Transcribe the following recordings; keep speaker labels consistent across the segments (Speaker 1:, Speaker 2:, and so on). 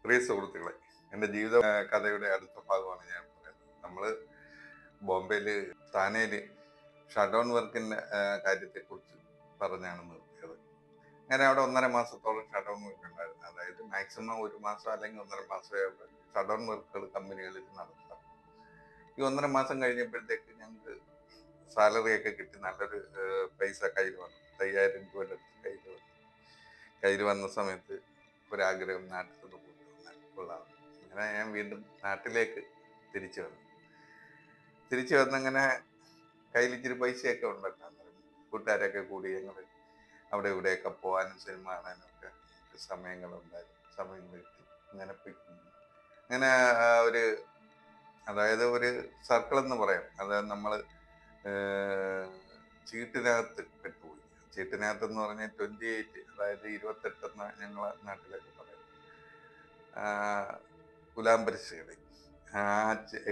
Speaker 1: പ്രിയ സുഹൃത്തുക്കളെ, എൻ്റെ ജീവിത കഥയുടെ അടുത്ത ഭാഗമാണ് ഞാൻ പറയുന്നത്. നമ്മൾ ബോംബെയിൽ താനേല് ഷട്ട് ഡൗൺ വർക്കിൻ്റെ കാര്യത്തെക്കുറിച്ച് പറഞ്ഞാണ് നിർത്തിയത്. അങ്ങനെ അവിടെ 1.5 മാസത്തോളം ഷട്ട് ഡൗൺ വർക്ക് ഉണ്ടായിരുന്നു. അതായത് മാക്സിമം 1 മാസം അല്ലെങ്കിൽ 1.5 മാസമേ അവിടെ ഷട്ട് ഡൗൺ വർക്കുകൾ കമ്പനികളിൽ നടത്താം. ഈ 1.5 മാസം കഴിഞ്ഞപ്പോഴത്തേക്ക് ഞങ്ങൾക്ക് സാലറി ഒക്കെ കിട്ടി, നല്ലൊരു പൈസ കയ്യിൽ വന്നു. 5,000 രൂപയുടെ അടുത്ത് കയ്യിൽ വന്ന സമയത്ത് ഒരാഗ്രഹം നാട്ടിൽ നിന്ന് പോയി വന്നാൽ കൊള്ളാം. അങ്ങനെ ഞാൻ വീണ്ടും നാട്ടിലേക്ക് തിരിച്ചു വന്നു. തിരിച്ചു വന്നങ്ങനെ കയ്യിൽ ഇച്ചിരി പൈസയൊക്കെ ഉണ്ടല്ലോ. അന്നേരം കൂട്ടുകാരൊക്കെ കൂടി ഞങ്ങൾ അവിടെ ഇവിടെയൊക്കെ പോകാനും സിനിമ കാണാനും ഒക്കെ സമയങ്ങളുണ്ടായിരുന്നു. സമയങ്ങൾ കിട്ടി. അങ്ങനെ അങ്ങനെ ഒരു, അതായത് ഒരു സർക്കിൾ എന്ന് പറയാം. അതായത് നമ്മൾ ചീട്ടിനകത്ത് പെട്ടുപോയി. ചീട്ടിനകത്ത് എന്ന് പറഞ്ഞാൽ 28, അതായത് 28 എന്ന ഞങ്ങളെ നാട്ടിലൊക്കെ പറയും. ഗുലാം പരിശീലി ആ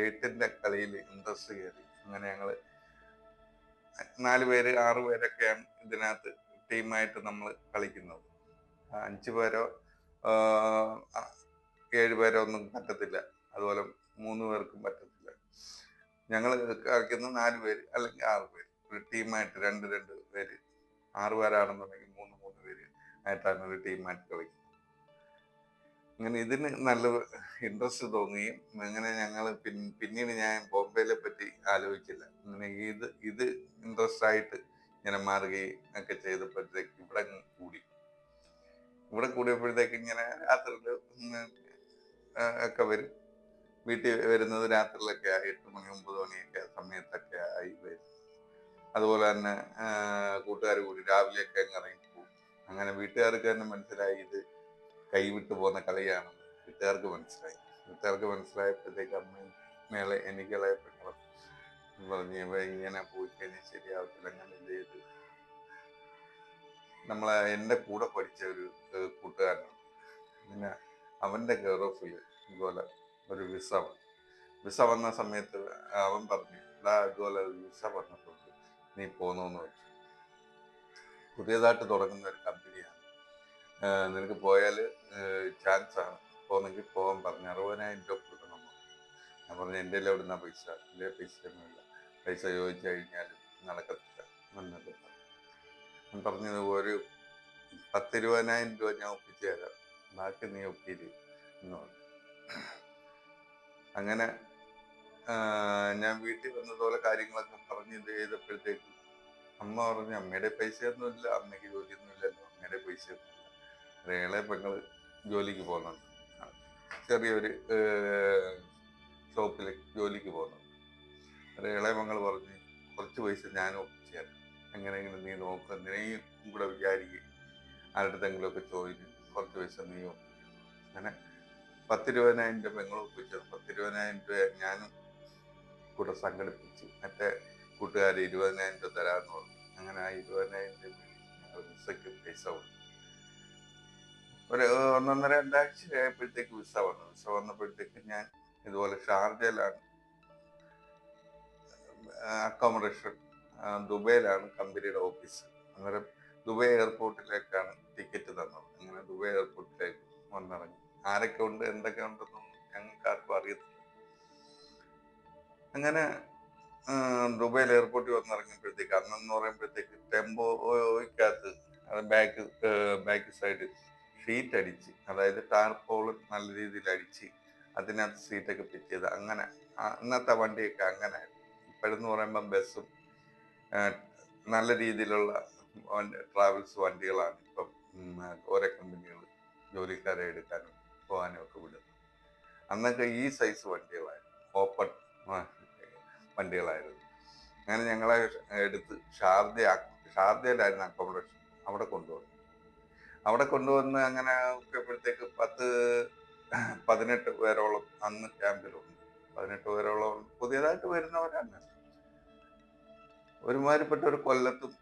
Speaker 1: 8ന്റെ കളിയിൽ ഇൻട്രസ്റ്റ് കയറി. അങ്ങനെ ഞങ്ങൾ 4 പേര് 6 പേരൊക്കെയാണ് ഇതിനകത്ത് ടീമായിട്ട് നമ്മൾ കളിക്കുന്നത്. 5 പേരോ 7 പേരോ ഒന്നും പറ്റത്തില്ല. അതുപോലെ 3 പേർക്കും പറ്റത്തില്ല. ഞങ്ങൾ കളിക്കുന്ന 4 പേര് അല്ലെങ്കിൽ 6 പേര് ഒരു ടീമായിട്ട്, 2 പേര്. 6 പേരാണെന്നുണ്ടെങ്കിൽ 3 പേര് ആയിട്ടാണ് ഒരു ടീമായിട്ട് കളിക്കുന്നത്. അങ്ങനെ ഇതിന് നല്ല ഇൻട്രസ്റ്റ് തോന്നുകയും അങ്ങനെ ഞങ്ങൾ പിന്നീട് ഞാൻ ബോംബെയിലെ പറ്റി ആലോചിച്ചില്ല. അങ്ങനെ ഇത് ഇൻട്രസ്റ്റ് ആയിട്ട് ഇങ്ങനെ മാറുകയും ഒക്കെ ചെയ്തപ്പോഴത്തേക്ക് ഇവിടെ കൂടിയപ്പോഴത്തേക്ക് ഇങ്ങനെ രാത്രിയിൽ ഒക്കെ വരും. വീട്ടിൽ വരുന്നത് രാത്രിയിലൊക്കെ 8 മണി 9 മണിയൊക്കെ സമയത്തൊക്കെ ആയി വരും. അതുപോലെ തന്നെ കൂട്ടുകാർ കൂടി രാവിലെയൊക്കെ അങ്ങ് ഇറങ്ങിപ്പോകും. അങ്ങനെ വീട്ടുകാർക്ക് തന്നെ മനസ്സിലായി ഇത് കൈവിട്ടു പോകുന്ന കളിയാണെന്ന് വീട്ടുകാർക്ക് മനസ്സിലായപ്പോഴത്തേക്ക് അമ്മയും മേലെ എനിക്ക് ഇളയ പെങ്ങളും പറഞ്ഞ് ഇങ്ങനെ പോയി കഴിഞ്ഞാൽ ശരിയാവത്തില്ല. അങ്ങനെ എന്ത് ചെയ്ത് എൻ്റെ കൂടെ പഠിച്ച ഒരു കൂട്ടുകാരനുണ്ട്. പിന്നെ അവൻ്റെ കെയർ ഓഫിൽ ഇതുപോലെ ഒരു വിസ വന്ന സമയത്ത് അവൻ പറഞ്ഞു, ഇതുപോലെ വിസ വന്നിട്ടുണ്ട്, നീ പോന്നോന്ന് വെച്ചു. പുതിയതായിട്ട് തുടങ്ങുന്ന ഒരു കമ്പനിയാണ്, നിനക്ക് പോയാൽ ചാൻസ് ആണ്, പോന്നെങ്കിൽ പോകാൻ പറഞ്ഞു. 60,000 രൂപ കൊടുക്കണം. ഞാൻ പറഞ്ഞു, എൻ്റെ എവിടുന്ന പൈസ? എൻ്റെ പൈസയൊന്നുമില്ല, പൈസ ചോദിച്ചു കഴിഞ്ഞാൽ നടക്കത്തില്ല എന്നൊക്കെ പറഞ്ഞു. ഞാൻ പറഞ്ഞത് ഒരു 10-20,000 രൂപ ഞാൻ ഒപ്പിച്ചു തരാം, ബാക്കി നീ ഒപ്പിയില്ല എന്ന് പറഞ്ഞു. അങ്ങനെ ഞാൻ വീട്ടിൽ വന്നതുപോലെ കാര്യങ്ങളൊക്കെ പറഞ്ഞ് ഇത് ചെയ്തപ്പോഴത്തേക്ക് അമ്മ പറഞ്ഞു, അമ്മയുടെ പൈസയൊന്നുമില്ല, അമ്മയ്ക്ക് ജോലിയൊന്നും ഇല്ലല്ലോ, അമ്മയുടെ പൈസയൊന്നുമില്ല. ഇളയ പെങ്ങൾ ജോലിക്ക് പോകുന്നുണ്ട്, ചെറിയൊരു ഷോപ്പിൽ ജോലിക്ക് പോകുന്നുണ്ട്. ഇളയ പെങ്ങൾ പറഞ്ഞു, കുറച്ച് പൈസ ഞാൻ ഒപ്പിച്ചു തരാം, എങ്ങനെയെങ്കിലും നീ നോക്കുക, നീയും കൂടെ വിചാരിക്കുക, ആരുടെങ്കിലും ഒക്കെ ചോദിക്കും, കുറച്ച് പൈസ നീ ഒപ്പിക്കും. അങ്ങനെ 10-20,000 രൂപ പെങ്ങൾ ഒപ്പിച്ചത്. 10-20,000 രൂപ ഞാനും കൂടെ സംഘടിപ്പിച്ച് മറ്റേ കൂട്ടുകാർ 20,000 രൂപ തരാമെന്ന് പറഞ്ഞു. അങ്ങനെ ആ 20,000 രൂപ ഞങ്ങൾ വിസയ്ക്ക് പൈസ കൊടുത്തു. ഒരു 1-1.5 ആഴ്ച ആയപ്പോഴത്തേക്ക് വിസ വന്നപ്പോഴത്തേക്ക് ഞാൻ ഇതുപോലെ ഷാർജയിലാണ് അക്കോമഡേഷൻ, ദുബൈയിലാണ് കമ്പനിയുടെ ഓഫീസ്. അന്നേരം ദുബൈ എയർപോർട്ടിലേക്കാണ് ടിക്കറ്റ് തന്നത്. അങ്ങനെ ദുബൈ എയർപോർട്ടിലേക്ക് വന്നിറങ്ങി. ആരൊക്കെ ഉണ്ട് എന്തൊക്കെ ഉണ്ടെന്നൊന്നും ഞങ്ങൾക്ക് ആർക്കും അറിയത്തില്ല. അങ്ങനെ ദുബൈയിൽ എയർപോർട്ടിൽ വന്നിറങ്ങിയപ്പോഴത്തേക്ക് അന്നെന്ന് പറയുമ്പോഴത്തേക്ക് ടെമ്പോയ്ക്കകത്ത് ബാക്ക് സൈഡ് ഷീറ്റ് അടിച്ച്, അതായത് ടാർപോള് നല്ല രീതിയിൽ അടിച്ച് അതിനകത്ത് സീറ്റൊക്കെ ഫിറ്റ് ചെയ്ത്, അങ്ങനെ അന്നത്തെ വണ്ടിയൊക്കെ അങ്ങനെ ആയിരുന്നു. ഇപ്പോഴെന്ന് പറയുമ്പോൾ ബസ്സും നല്ല രീതിയിലുള്ള ട്രാവൽസ് വണ്ടികളാണ് ഇപ്പം ഓരോ കമ്പനികൾ ജോലിക്കാരെ എടുക്കാനും പോകാനും ഒക്കെ വിടുന്നത്. അന്നൊക്കെ ഈ സൈസ് വണ്ടികളായിരുന്നു, ഓപ്പൺ വണ്ടികളായിരുന്നു. അങ്ങനെ ഞങ്ങളെ എടുത്ത് ഷാർജയിലായിരുന്നു അക്കോമഡേഷൻ. അവിടെ കൊണ്ടുവന്ന് അങ്ങനെ നോക്കിയപ്പോഴത്തേക്ക് 18 പേരോളം അന്ന് ക്യാമ്പിലുണ്ട്. 18 പേരോളം പുതിയതായിട്ട് വരുന്നവരാണ്. ഒരുമാതിരിപ്പെട്ട ഒരു കൊല്ലത്തും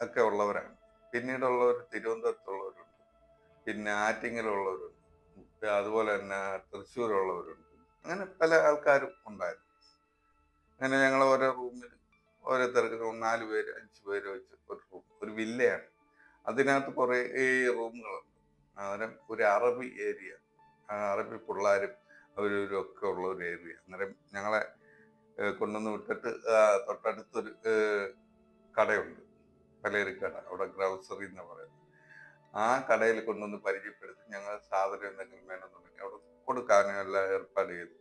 Speaker 1: ഒക്കെ ഉള്ളവരാണ്. പിന്നീടുള്ളവർ തിരുവനന്തപുരത്തുള്ളവരുണ്ട്, പിന്നെ ആറ്റിങ്ങലുള്ളവരുണ്ട്, അതുപോലെ തന്നെ തൃശ്ശൂരുള്ളവരുണ്ട്. അങ്ങനെ പല ആൾക്കാരും ഉണ്ടായിരുന്നു. അങ്ങനെ ഞങ്ങൾ ഓരോ റൂമിൽ ഓരോരുത്തർക്ക് 4 പേര് 5 പേര് വെച്ച് ഒരു റൂം, ഒരു വില്ലയാണ്. അതിനകത്ത് കുറേ റൂമുകളുണ്ട്. അന്നേരം ഒരു അറബി ഏരിയ, അറബി പിള്ളേരും അവരും ഒക്കെ ഉള്ള ഒരു ഏരിയ. അന്നേരം ഞങ്ങളെ കൊണ്ടുവന്ന് വിട്ടിട്ട് തൊട്ടടുത്തൊരു കടയുണ്ട്, പലചരക്ക് കട, അവിടെ ഗ്രൗസറി എന്ന് പറയുന്നത്. ആ കടയിൽ കൊണ്ടുവന്ന് പരിചയപ്പെടുത്തി ഞങ്ങൾ സാധനം എന്തെങ്കിലും വേണമെന്നുണ്ടെങ്കിൽ അവിടെ കൊടുക്കാനും എല്ലാം ഏർപ്പാട് ചെയ്തു.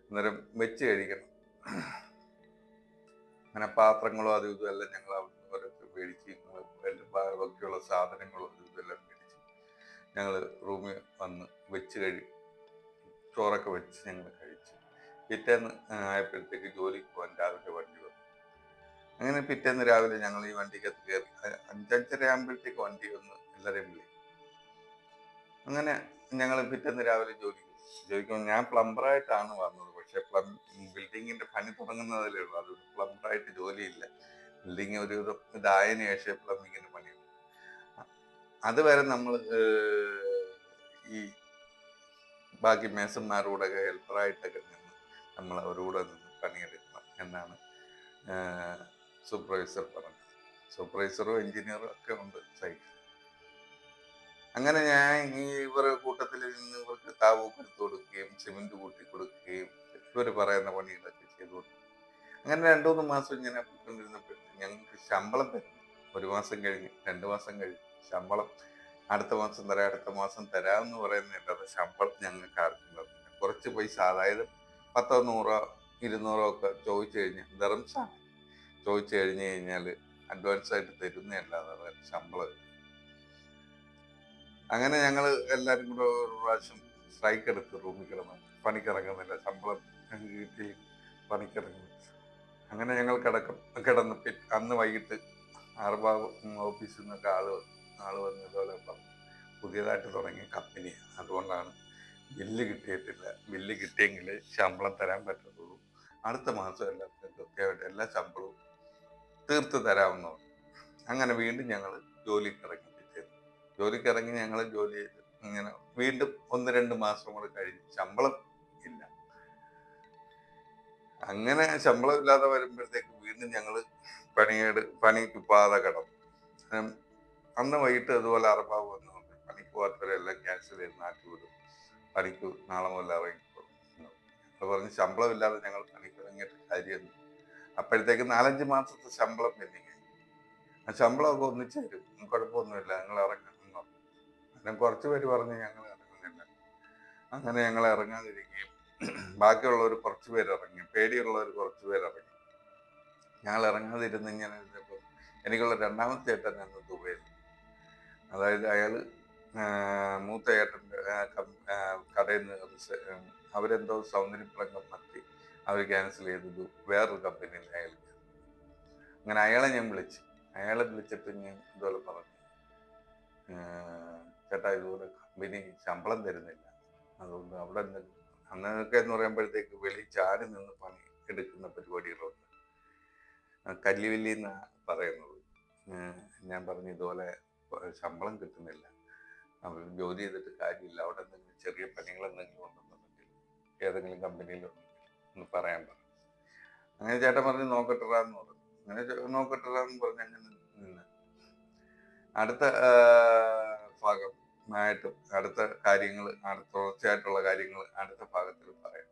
Speaker 1: അന്നേരം വെച്ച് കഴിക്കണം. അങ്ങനെ പാത്രങ്ങളും അതും ഇതും എല്ലാം ഞങ്ങൾ അവിടെ ഓരോരുത്തർ മേടിച്ച് ബാക്കിയുള്ള സാധനങ്ങളും അതും ഇതെല്ലാം മേടിച്ച് ഞങ്ങൾ റൂമിൽ വന്ന് വെച്ച് ചോറൊക്കെ വെച്ച് ഞങ്ങൾ കഴിച്ച് പിറ്റേന്ന് ആയപ്പോഴത്തേക്ക് ജോലിക്ക് പോകാൻ രാവിലെ വണ്ടി വന്നു. അങ്ങനെ പിറ്റേന്ന് രാവിലെ ഞങ്ങൾ ഈ വണ്ടിക്കകത്ത് കയറി 5:30 ആകുമ്പോഴത്തേക്ക് വണ്ടി വന്ന് എല്ലാവരെയും വിളി. അങ്ങനെ ഞങ്ങൾ പിറ്റേന്ന് രാവിലെ ജോലിക്കും ഞാൻ പ്ലംബറായിട്ടാണ് വന്നത്. പക്ഷെ ബിൽഡിങ്ങിന്റെ പണി തുടങ്ങുന്നതല്ലേ ഉള്ളൂ, അത് പ്ലംബറായിട്ട് ജോലിയില്ല. ബിൽഡിങ് ഒരു ഇതായതിനു ശേഷം പ്ലംബിങ്ങിന്റെ പണിയുള്ളൂ. അതുവരെ നമ്മൾ ഈ ബാക്കി മേസന്മാരുടെ ഹെൽപ്പറായിട്ടൊക്കെ നിന്ന് നമ്മൾ അവരോട് നിന്ന് പണിയെടുക്കണം എന്നാണ് സൂപ്പർവൈസർ പറഞ്ഞത്. സൂപ്പർവൈസറും എഞ്ചിനീയറും ഒക്കെ ഉണ്ട് സൈറ്റിൽ. അങ്ങനെ ഞാൻ ഇവരുടെ കൂട്ടത്തിൽ നിന്ന് ഇവർക്ക് താവൂക്ക് എടുത്തു കൊടുക്കുകയും സിമെന്റ് കൂട്ടി കൊടുക്കുകയും ഇവർ പറയുന്ന പണികളൊക്കെ ചെയ്തു കൊടുക്കും. അങ്ങനെ 2-3 മാസം ഇങ്ങനെ പോയിക്കൊണ്ടിരുന്നപ്പോഴത്തേക്ക് ഞങ്ങൾക്ക് ശമ്പളം തരുന്നു. 1 മാസം കഴിഞ്ഞ് 2 മാസം കഴിഞ്ഞ് ശമ്പളം അടുത്ത മാസം തരാമെന്ന് പറയുന്നതല്ലാതെ ശമ്പളം ഞങ്ങൾക്ക് ആർക്കും തന്നില്ല. കുറച്ച് പൈസ, അതായത് 10, 100, 200 ഒക്കെ ചോദിച്ചു കഴിഞ്ഞാൽ ദർംസാണ് ചോദിച്ചു കഴിഞ്ഞാൽ അഡ്വാൻസ് ആയിട്ട് തരുന്നതല്ലാതെ ശമ്പളം. അങ്ങനെ ഞങ്ങൾ എല്ലാവരും കൂടെ ഒരു പ്രാവശ്യം സ്ട്രൈക്ക് എടുത്ത് റൂമിൽ പണിക്കിറങ്ങുന്നില്ല, ശമ്പളം കിട്ടി പണിക്കിറങ്ങുന്നില്ല. അങ്ങനെ ഞങ്ങൾ കിടന്ന് അന്ന് വൈകിട്ട് ആർബാഗ് ഓഫീസിൽ നിന്നൊക്കെ ആള് വന്ന് ഇതുപോലെ പറഞ്ഞു, പുതിയതായിട്ട് തുടങ്ങിയ കമ്പനിയാണ്, അതുകൊണ്ടാണ് ബില്ല് കിട്ടിയിട്ടില്ല, ബില്ല് കിട്ടിയെങ്കിൽ ശമ്പളം തരാൻ പറ്റത്തുള്ളൂ, അടുത്ത മാസം എല്ലാവർക്കും കൃത്യമായിട്ട് എല്ലാ ശമ്പളവും തീർത്ത് തരാമെന്ന് പറഞ്ഞു. അങ്ങനെ വീണ്ടും ഞങ്ങൾ ജോലിക്കിറങ്ങി ഞങ്ങൾ ജോലി ചെയ്ത് ഇങ്ങനെ വീണ്ടും 1-2 മാസം കൂടെ കഴിഞ്ഞ് ശമ്പളം ഇല്ല. അങ്ങനെ ശമ്പളം ഇല്ലാതെ വരുമ്പോഴത്തേക്ക് വീണ്ടും ഞങ്ങൾ പണിക്ക് പോകാതെ കിടന്നു. അന്ന് വൈകിട്ട് അതുപോലെ അറബാവ് വന്നു, പണിക്ക് പോകാത്തവരെല്ലാം ക്യാൻസൽ ചെയ്ത് നാട്ടിൽ വിടും, പണിക്ക് നാളെ മുതൽ ഇറങ്ങിക്കോളും. അത് പറഞ്ഞ് ശമ്പളം ഇല്ലാതെ ഞങ്ങൾ പണിക്ക് ഇറങ്ങിയിട്ട് കാര്യമൊന്നും. അപ്പോഴത്തേക്ക് 4-5 മാസത്തെ ശമ്പളം പെൻഡിങ്. ആ ശമ്പളമൊക്കെ ഒന്നിച്ച് തരും, കുഴപ്പമൊന്നുമില്ല, നിങ്ങൾ ഇറങ്ങുന്നു. അങ്ങനെ കുറച്ച് പേര് പറഞ്ഞ് ഞങ്ങൾ ഇറങ്ങുന്നില്ല. അങ്ങനെ ഞങ്ങൾ ഇറങ്ങാതിരിക്കുകയും ബാക്കിയുള്ളവർ കുറച്ച് പേര് ഇറങ്ങി, പേടിയുള്ളവർ കുറച്ച് പേര് ഇറങ്ങി. ഞങ്ങൾ ഇറങ്ങാതിരുന്ന് ഇങ്ങനെ ഇരുന്നപ്പോൾ എനിക്കുള്ള 2ാമത്തെ ഏട്ടൻ എന്ന് ദുബൈയിൽ, അതായത് അയാൾ മൂത്ത ഏട്ടൻ്റെ കടയിൽ നിന്ന് അവരെന്തോ സൗന്ദര്യപ്രംഗം നടത്തി അവർ ക്യാൻസൽ ചെയ്തത് വേറൊരു കമ്പനിയിൽ അയാൾ. അങ്ങനെ അയാളെ ഞാൻ വിളിച്ചിട്ട് ഞാൻ ഇതുപോലെ പറഞ്ഞു, ചേട്ടാ ഇതുപോലെ കമ്പനി ശമ്പളം തരുന്നില്ല, അതുകൊണ്ട് അവിടെ അന്നൊക്കെ എന്ന് പറയുമ്പോഴത്തേക്ക് വെളി ചാടി നിന്ന് പണി എടുക്കുന്ന പരിപാടികളുണ്ട്, കല്ലുവല്ലി എന്നാണ് പറയുന്നത്. ഞാൻ പറഞ്ഞു ഇതുപോലെ ശമ്പളം കിട്ടുന്നില്ല, അവർ ജോലി ചെയ്തിട്ട് കാര്യമില്ല, അവിടെ എന്തെങ്കിലും ചെറിയ പണികൾ എന്തെങ്കിലും ഉണ്ടെന്നുണ്ടെങ്കിൽ ഏതെങ്കിലും കമ്പനിയിലുണ്ടെങ്കിൽ ഒന്ന് പറയാൻ പറഞ്ഞു. അങ്ങനെ ചേട്ടൻ പറഞ്ഞ് നോക്കട്ടെന്ന് പറഞ്ഞു. അങ്ങനെ നോക്കട്ടെന്ന് പറഞ്ഞ് അങ്ങനെ നിന്ന് അടുത്ത ഭാഗമായിട്ട് അടുത്ത കാര്യങ്ങൾ തുടർച്ചയായിട്ടുള്ള കാര്യങ്ങൾ അടുത്ത ഭാഗത്തിൽ പറയാം.